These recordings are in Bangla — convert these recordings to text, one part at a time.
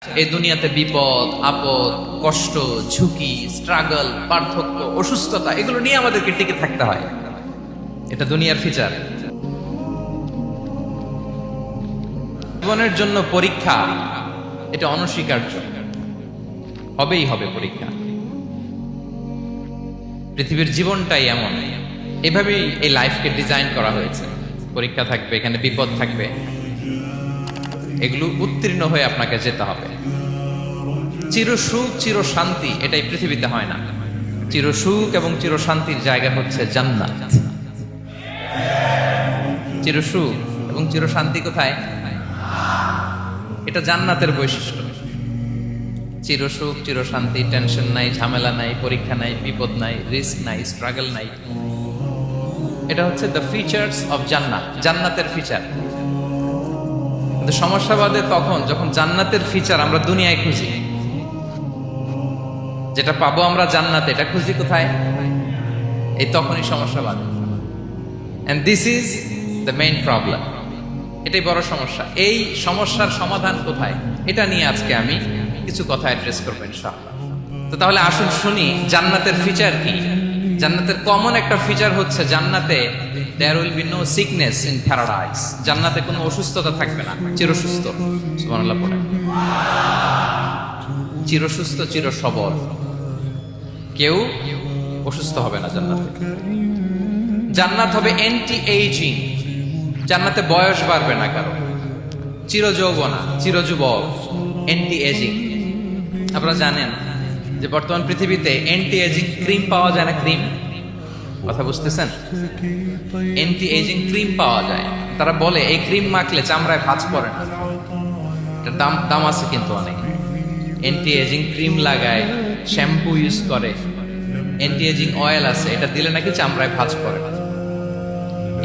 এই দুনিয়াতে বিপদ আপদ কষ্ট ঝুঁকি স্ট্রাগল পার্থক্য অসুস্থতা এগুলো নিয়ে আমাদেরকে টিকে থাকতে হয়। এটা দুনিয়ার ফিচার। জীবনের জন্য পরীক্ষা এটা অনস্বীকার্য, হবেই হবে পরীক্ষা। পৃথিবীর জীবনটাই এমন, এভাবেই এই লাইফকে ডিজাইন করা হয়েছে। পরীক্ষা থাকবে, এখানে বিপদ থাকবে, এগুলো উত্তীর্ণ হয়ে আপনাকে যেতে হবে। চির সুখ চির শান্তি এটাই পৃথিবীতে হয় না। চির সুখ এবং চির শান্তির জায়গা হচ্ছে জান্নাত। চির সুখ এবং চির শান্তি কোথায়? এটা জান্নাতের বৈশিষ্ট্য। চির সুখ চির শান্তি, টেনশন নাই, ঝামেলা নাই, পরীক্ষা নাই, বিপদ নাই, রিস্ক নাই, স্ট্রাগল নাই। এটা হচ্ছে দ্য ফিচার্স অফ জান্নাত, জান্নাতের ফিচার। কিন্তু সমস্যা বাদে তখন যখন জান্নাতের ফিচার আমরা দুনিয়ায় খুঁজি। যেটা পাবো আমরা জান্নাতে, এটা খুঁজি কোথায়? এই তখনই সমস্যা বাদে। And this is the main problem. এটাই বড় সমস্যা। এই সমস্যার সমাধান কোথায়, এটা নিয়ে আজকে আমি কিছু কথা অ্যাড্রেস করবো ইনশাআল্লাহ। তো তাহলে আসুন শুনি জান্নাতের ফিচার কি। জান্নাতের কমন একটা ফিচার হচ্ছে জান্নাতে there will be no sickness in paradise. জান্নাতে কোনো অসুস্থতা থাকবে না, চিরসুস্থ। সুবহানাল্লাহ পড়ে। চিরসুস্থ চির সবল, কেউ অসুস্থ হবে না জান্নাতে। জান্নাত হবে অ্যান্টি এইজিং, জান্নাতে বয়স বাড়বে না কারো। চির যৌবনা, চির যুবক, অ্যান্টি এজিং। আপনারা জানেন যে বর্তমান পৃথিবীতে অ্যান্টি এজিং ক্রিম পাওয়া যায় না? ক্রিম, কথা বুঝতেছেন? অ্যান্টি এজিং ক্রিম পাওয়া যায়। তারা বলে এই ক্রিম মাখলে চামড়ায় ভাঁজ পড়ে না। এটার দাম আছে কিন্তু অনেক। অ্যান্টি এজিং ক্রিম লাগায়, শ্যাম্পু ইউজ করে, অ্যান্টি এজিং অয়েল আছে, এটা দিলে নাকি চামড়ায় ভাঁজ পড়ে না।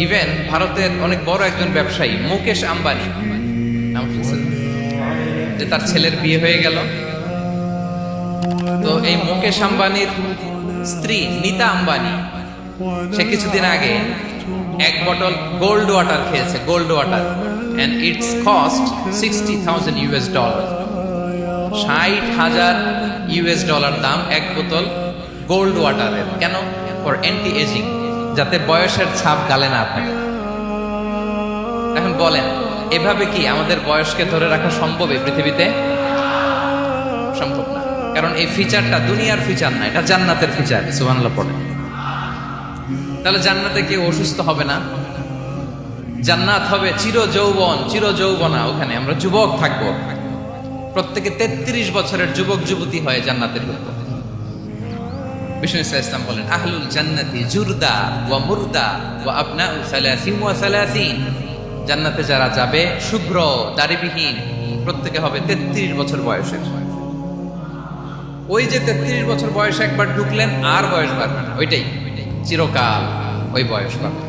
ইভেন ভারতের অনেক বড় একজন ব্যবসায়ী মুকেশ আম্বানি, নাম শুনছেন? যে তার ছেলের বিয়ে হয়ে গেল, তো এই মুকেশ আম্বানির স্ত্রী নীতা আম্বানি, সে কিছুদিন আগে এক বটল গোল্ড ওয়াটার খেয়েছে, gold water, and it's cost $60,000। $60,000 দাম এক বোতল গোল্ড ওয়াটারের। কেন? ফর অ্যান্টি এজিং, যাতে বয়সের ছাপ গালে না থাকে। এখন বলেন, এভাবে কি আমাদের বয়সকে ধরে রাখা সম্ভব এই পৃথিবীতে? সম্ভব না। কারণ এই ফিচারটা দুনিয়ার ফিচার না, এটা জান্নাতের ফিচার। সুবহানাল্লাহ পড়ে। তাহলে জান্নাতে কেউ অসুস্থ হবে না। জান্নাত হবে চির যৌবন চির যৌবনা, ওখানে আমরা যুবক থাকবো। প্রত্যেকে 33 বছরের যুবক যুবতী হয়ে জান্নাতে ঢুকবো। বিষ্ণু ইসলাম বলেন, আহলুল জান্নাতি জুরদা ওয়া মুরদা ওয়া আবনাউ 30 ওয়া 30। জান্নাতে যারা যাবে শুভ্র দাড়িবিহীন, প্রত্যেকে হবে 33 বছর বয়সের। ওই যে 33 বছর বয়সে একবার ঢুকলেন, আর বয়স বাড়বে না, ওইটাই চিরকাল ওই বয়স পাবে।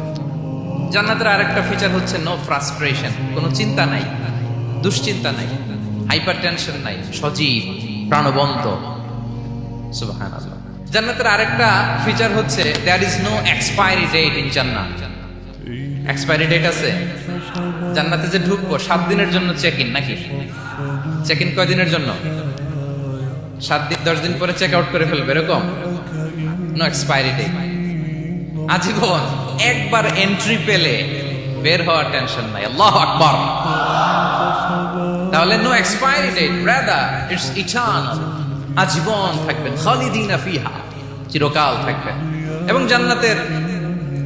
জান্নাতের আরেকটা ফিচার হচ্ছে নো ফ্রাস্ট্রেশন, কোনো চিন্তা নাই, দুশ্চিন্তা নাই, হাইপার টেনশন নাই, সজীব প্রাণবন্ত। সুবহানাল্লাহ। জান্নাতের আরেকটা ফিচার হচ্ছে there is no expiry date in জান্নাত। এক্সপায়ারি ডেট আছে? জান্নাতে যে ঢুকবো 7 দিনের জন্য চেক ইন, নাকি? চেক ইন কয় দিনের জন্য? 7 দিন, 10 দিন পরে চেক আউট করে ফেলবে, এরকম? নো এক্সপায়ারি ডেট, আজীবন। একবার এন্ট্রি পেলে বের হওয়ার টেনশন নাই। আল্লাহু আকবার। তাহলে no expiry date, rather it's eternal, আজীবন থাকবেন, খালিদিনা ফিহা, চিরকাল থাকবেন। এবং জান্নাতের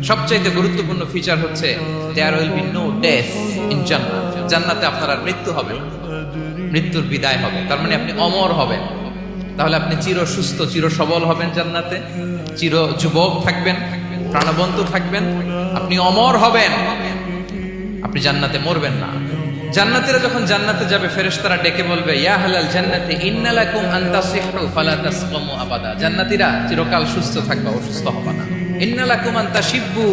সবচাইতে গুরুত্বপূর্ণ ফিচার হচ্ছে there will be no death in জান্নাত। জান্নাতে আপনার আর মৃত্যু হবে না, মৃত্যুর বিদায় হবে। তার মানে আপনি অমর হবেন। তাহলে আপনি চির সুস্থ চির সবল হবেন জান্নাতে, চির যুবক থাকবেন, প্রাণবন্ত থাকবেন, আপনি অমর হবেন, আপনি জান্নাতে মরবেন না। জান্নাতীরা যখন জান্নাতে যাবে, ফেরেশতারা ডেকে বলবে, ইয়া আহলাল জান্নাতি ইন্না লাকুম আন তাসিহু ফালা তাসকামু আবাদা। জান্নাতীরা চিরকাল সুস্থ থাকবা, অসুস্থ হবে না। ইন্না লাকুম আন তাশিব্বু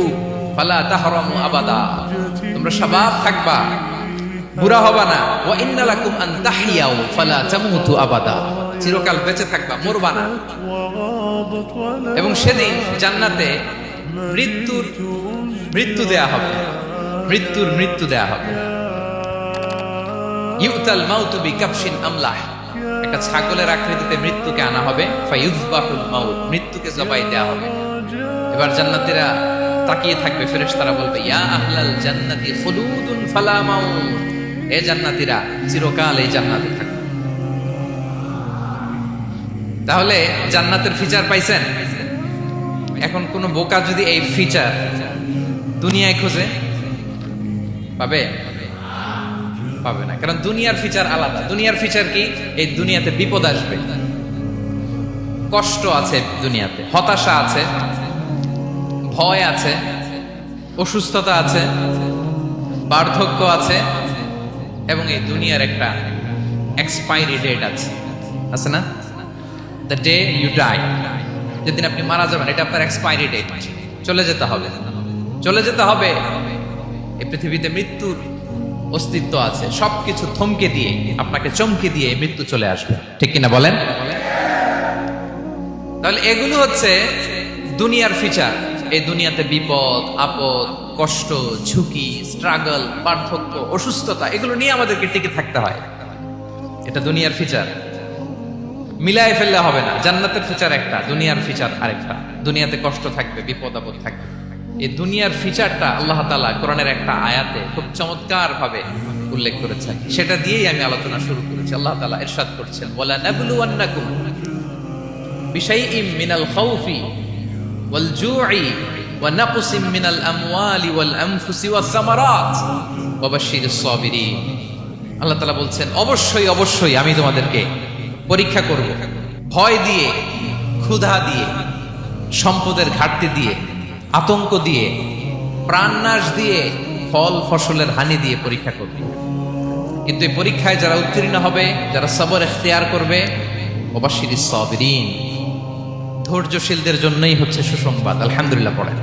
ফালা তাহরামু আবাদা, তোমরা শাবাব থাকবা, বুড়া হবে না। ওয়া ইন্না লাকুম আন তাহইয়াউ ফালা তামুতু আবাদা, চিরকাল বেঁচে থাকবা, মরবা না। এবং সেদিন জান্নাতে মৃত্যু দেয়া হবে, মৃত্যু দেয়া হবে। ইউতাল মাউতু বিকাবশিন আমলাহ, একটা ছাগলের আকৃতিতে মৃত্যুকে আনা হবে, ফায়ুযবাহুল মাউত, মৃত্যুকে জবাই দেওয়া হবে। এবার জান্নাতীরা তাকিয়ে থাকবে, ফেরেশতারা বলবে ইয়া আহলাল জান্নাতি খুলুদুন ফালা মাউত, এ জান্নাতীরা চিরকাল এই জান্নাতে থাকবে। তাহলে জান্নাতের ফিচার পাইছেন? এখন কোন বোকা যদি এই ফিচার দুনিয়ায় খোঁজে পাবে? পাবে না, কারণ দুনিয়ার ফিচার আলাদা। দুনিয়ার ফিচার কি? এই দুনিয়াতে বিপদ আসবে, কষ্ট আছে দুনিয়াতে, হতাশা আছে, ভয় আছে, অসুস্থতা আছে, বার্ধক্য আছে, এবং এই দুনিয়ার একটা এক্সপায়ারি ডেট আছে, আছে না? দ্য ডে ইউ ডাই, যেদিন আপনি মারা যাবেন, এটা আপনার এক্সপায়ারি ডেট, চলে যেতে হবে, চলে যেতে হবে। এই পৃথিবীতে মৃত্যুর অস্তিত্ব আছে, সবকিছু থমকে দিয়ে, আপনাকে চমকে দিয়ে মৃত্যু চলে আসবে, ঠিক কিনা বলেন? তাহলে এগুলো হচ্ছে দুনিয়ার ফিচার। এই দুনিয়াতে বিপদ আপদ, কষ্ট, ঝুঁকি, স্ট্রাগল, পার্থক্য, অসুস্থতা, এগুলো নিয়ে আমাদেরকে টিকে থাকতে হয়। এটা দুনিয়ার ফিচার, মিলায় ফেললে হবে না। জান্নাতের ফিচার একটা, দুনিয়ার ফিচার আরেকটা। দুনিয়াতে কষ্ট থাকবে, বিপদ আপদ থাকবে। এই দুনিয়ার ফিচারটা আল্লাহ তাআলা কোরআনের একটা আয়াতে খুব চমৎকার ভাবে উল্লেখ করেছেন, সেটা দিয়েই আমি আলোচনা শুরু করেছি। আল্লাহ তাআলা ইরশাদ করছেন, ওয়ালা নাবলুওয়ান্নাকুম বিশাইইম মিনাল খাউফি ওয়াল জু'i ওয়া নাকসিম মিনাল আমওয়ালি ওয়াল আনফুসি ওয়াস সামারাত ওয়া বাশশিরিস সাবিরিন। আল্লাহ তাআলা বলছেন, অবশ্যই অবশ্যই আমি তোমাদেরকে পরীক্ষা করব, ভয় দিয়ে, ক্ষুধা দিয়ে, সম্পদের ঘাটতি দিয়ে, আতঙ্ক দিয়ে, প্রাণনাশ দিয়ে, ফল ফসলের হানি দিয়ে পরীক্ষা করবে। কিন্তু এই পরীক্ষায় যারা উত্তীর্ণ হবে, যারা সবর ইখতিয়ার করবে, ওয়াবাশশিরিস সাবিরিন, ধৈর্যশীলদের জন্যই হচ্ছে সুসংবাদ। আলহামদুলিল্লাহ পড়েন।